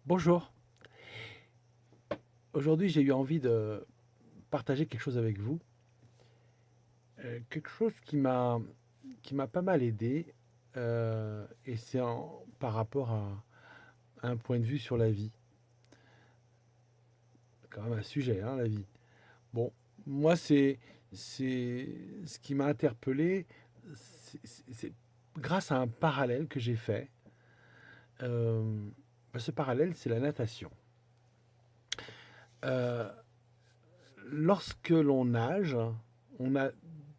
Bonjour. Aujourd'hui, j'ai eu envie de partager quelque chose avec vous. Quelque chose qui m'a pas mal aidé. Et c'est par rapport à un point de vue sur la vie. Quand même un sujet, hein, la vie. Bon, moi, c'est ce qui m'a interpellé. C'est grâce à un parallèle que j'ai fait. Euh, Ce parallèle, c'est la natation. Euh, Lorsque l'on nage, on a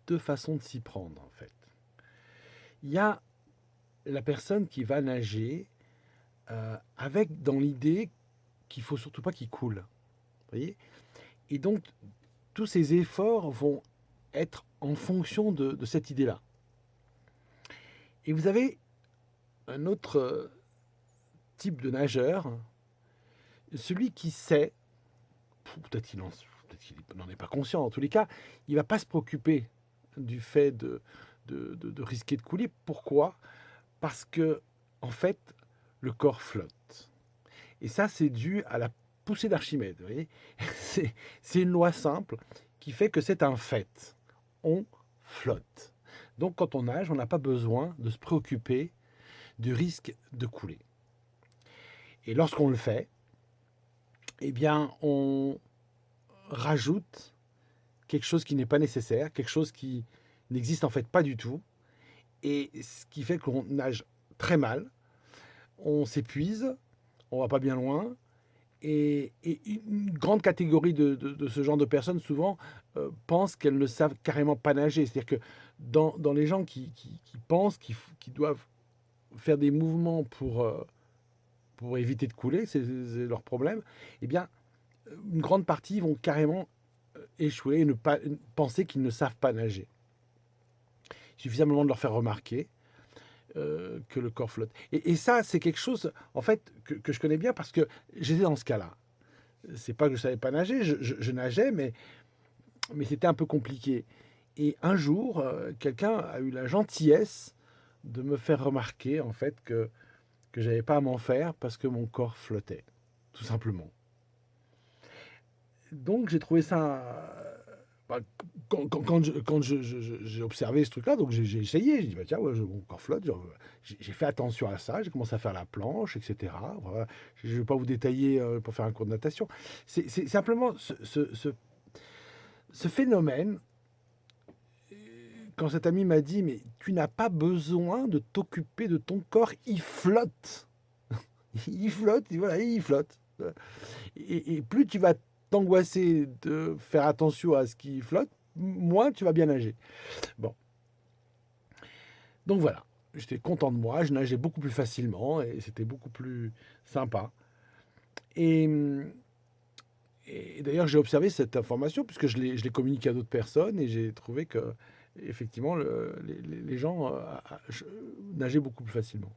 deux façons de s'y prendre, en fait. Il y a la personne qui va nager avec dans l'idée qu'il faut surtout pas qu'il coule. Vous voyez. Et donc, tous ces efforts vont être en fonction de cette idée-là. Et vous avez un autre type de nageur, celui qui sait, peut-être qu'il n'en est pas conscient, en tous les cas, il ne va pas se préoccuper du fait de risquer de couler. Pourquoi? Parce que, en fait, le corps flotte. Et ça, c'est dû à la poussée d'Archimède. Vous voyez. C'est une loi simple qui fait que c'est un fait. On flotte. Donc quand on nage, on n'a pas besoin de se préoccuper du risque de couler. Et lorsqu'on le fait, eh bien, on rajoute quelque chose qui n'est pas nécessaire, quelque chose qui n'existe en fait pas du tout, et ce qui fait qu'on nage très mal, on s'épuise, on va pas bien loin, et une grande catégorie de ce genre de personnes, souvent, pensent qu'elles ne savent carrément pas nager. C'est-à-dire que dans les gens qui pensent qu'ils doivent faire des mouvements pour éviter de couler, c'est leur problème, eh bien, une grande partie vont carrément échouer et ne pas penser qu'ils ne savent pas nager. Il suffit simplement de leur faire remarquer que le corps flotte. Et ça, c'est quelque chose, en fait, que je connais bien parce que j'étais dans ce cas-là. C'est pas que je savais pas nager, je nageais, mais c'était un peu compliqué. Et un jour, quelqu'un a eu la gentillesse de me faire remarquer en fait que j'avais pas à m'en faire parce que mon corps flottait, tout simplement. Donc j'ai trouvé ça. Bah, j'ai observé ce truc-là, donc j'ai essayé. J'ai dit, bah, tiens, ouais, mon corps flotte. J'ai fait attention à ça. J'ai commencé à faire la planche, etc. Voilà. Je ne vais pas vous détailler pour faire un cours de natation. C'est simplement ce phénomène. Quand cet ami m'a dit, mais tu n'as pas besoin de t'occuper de ton corps, il flotte. Il flotte, et voilà, il flotte. Et plus tu vas t'angoisser de faire attention à ce qui flotte, moins tu vas bien nager. Bon, donc voilà, j'étais content de moi, je nageais beaucoup plus facilement et c'était beaucoup plus sympa. Et, et d'ailleurs, j'ai observé cette information puisque je l'ai communiqué à d'autres personnes et j'ai trouvé que effectivement les gens nageaient beaucoup plus facilement.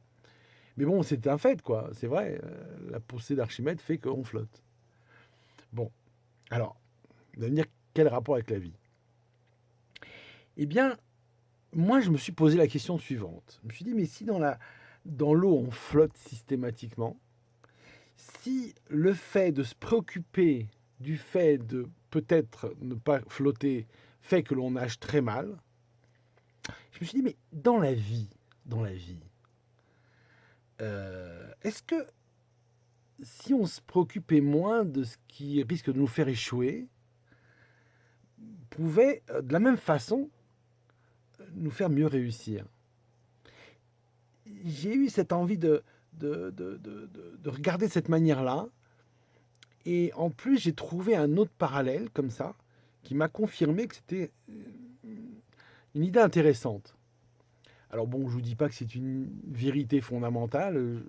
Mais bon, c'est un fait, quoi. C'est vrai, la poussée d'Archimède fait qu'on flotte. Bon, alors, vous allez me dire, quel rapport avec la vie? Eh bien, moi, je me suis posé la question suivante. Je me suis dit, mais si dans l'eau, on flotte systématiquement, si le fait de se préoccuper du fait de peut-être ne pas flotter fait que l'on nage très mal, je me suis dit, mais dans la vie, est-ce que si on se préoccupait moins de ce qui risque de nous faire échouer, pouvait de la même façon nous faire mieux réussir? J'ai eu cette envie de regarder de cette manière-là. Et en plus, j'ai trouvé un autre parallèle comme ça qui m'a confirmé que c'était une idée intéressante. Alors bon, je ne vous dis pas que c'est une vérité fondamentale.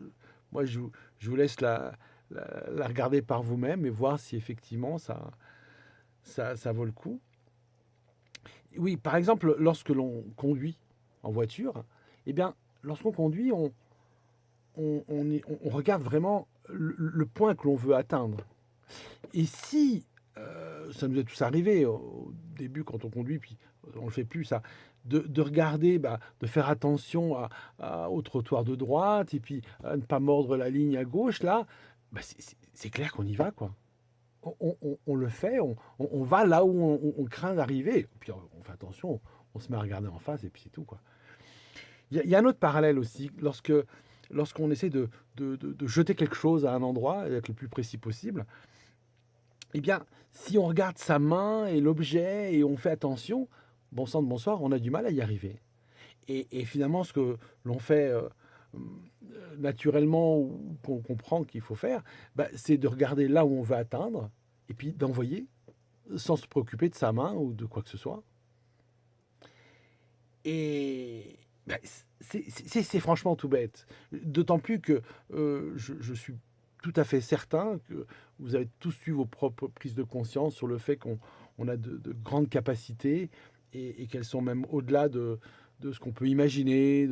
Moi, je vous laisse la regarder par vous-même et voir si effectivement ça vaut le coup. Oui, par exemple, lorsque l'on conduit en voiture, eh bien, lorsqu'on conduit, on regarde vraiment le point que l'on veut atteindre. Et si, ça nous est tous arrivé au début quand on conduit, puis on le fait plus ça, de regarder, bah, de faire attention au trottoir de droite et puis à ne pas mordre la ligne à gauche là, bah, c'est clair qu'on y va, quoi. On le fait, on va là où on craint d'arriver. Puis on fait attention, on se met à regarder en face et puis c'est tout, quoi. Il y a un autre parallèle aussi, lorsqu'on essaie de jeter quelque chose à un endroit, et d'être le plus précis possible, eh bien, si on regarde sa main et l'objet et on fait attention, bon sang de bonsoir, on a du mal à y arriver. Et finalement, ce que l'on fait naturellement ou qu'on comprend qu'il faut faire, bah, c'est de regarder là où on veut atteindre et puis d'envoyer sans se préoccuper de sa main ou de quoi que ce soit. Et bah, c'est franchement tout bête. D'autant plus que je suis tout à fait certain que vous avez tous eu vos propres prises de conscience sur le fait qu'on a de grandes capacités et qu'elles sont même au-delà de ce qu'on peut imaginer.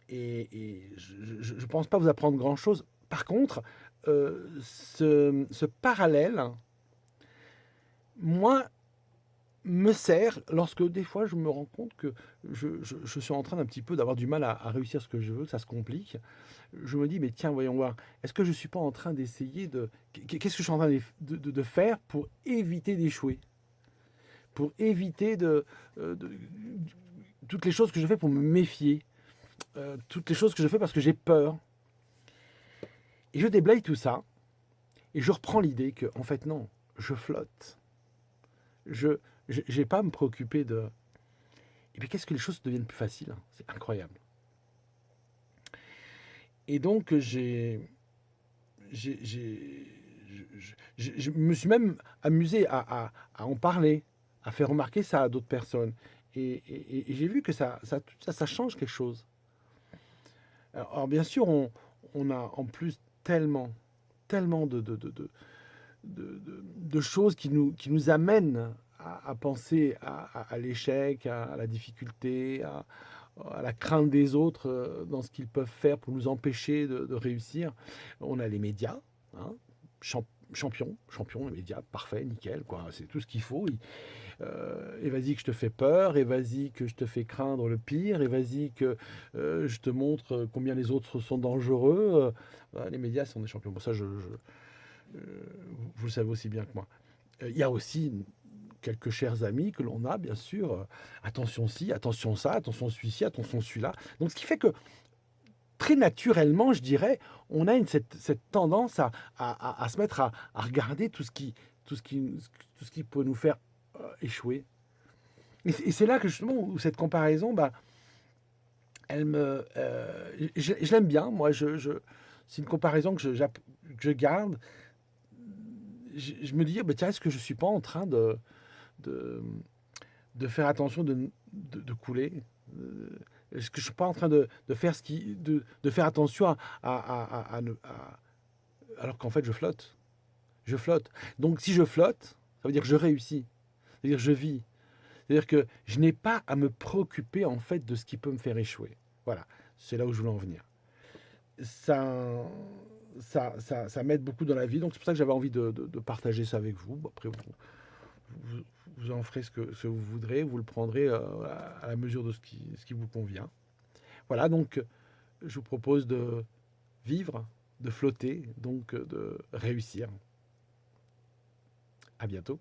Et je ne pense pas vous apprendre grand-chose. Par contre, ce parallèle, moi, me sert lorsque des fois je me rends compte que je suis en train d'un petit peu d'avoir du mal à réussir ce que je veux, que ça se complique. Je me dis, mais tiens, voyons voir, est-ce que je ne suis pas en train d'essayer de... Qu'est-ce que je suis en train de faire pour éviter d'échouer? Pour éviter toutes les choses que je fais pour me méfier, toutes les choses que je fais parce que j'ai peur. Et je déblaye tout ça, et je reprends l'idée que, en fait, non, je flotte. Je n'ai pas à me préoccuper de... Et puis, qu'est-ce que les choses deviennent plus faciles? C'est incroyable. Et donc, je me suis même amusé à en parler, à faire remarquer ça à d'autres personnes. Et j'ai vu que ça change quelque chose. Alors, bien sûr, on a en plus tellement de choses qui nous amènent à penser à l'échec, à la difficulté, à la crainte des autres dans ce qu'ils peuvent faire pour nous empêcher de réussir. On a les médias, hein, champion, les médias, parfait, nickel, quoi. C'est tout ce qu'il faut. Et vas-y que je te fais peur, et vas-y que je te fais craindre le pire, et vas-y que je te montre combien les autres sont dangereux. Les médias sont des champions. Pour ça, vous le savez aussi bien que moi. Il y a aussi quelques chers amis que l'on a, bien sûr. Attention ci, attention ça, attention celui-ci, attention celui-là. Donc, ce qui fait que très naturellement, je dirais, on a cette tendance à se mettre à regarder tout ce qui peut nous faire échouer. Et c'est là que justement, où cette comparaison, bah, elle me, je l'aime bien. Moi, c'est une comparaison que je garde. Je me dis, bah, tiens, est-ce que je suis pas en train de, de faire attention de couler? Est-ce que je suis pas en train de faire de faire attention alors qu'en fait je flotte? Je flotte. Donc si je flotte, ça veut dire que je réussis. Ça veut dire que je vis. C'est-à-dire que je n'ai pas à me préoccuper en fait de ce qui peut me faire échouer. Voilà, c'est là où je voulais en venir. Ça, ça m'aide beaucoup dans la vie, donc c'est pour ça que j'avais envie de partager ça avec vous. Bon, après, vous, vous en ferez ce que vous voudrez, vous le prendrez à la mesure de ce qui vous convient. Voilà, donc je vous propose de vivre, de flotter, donc de réussir. À bientôt.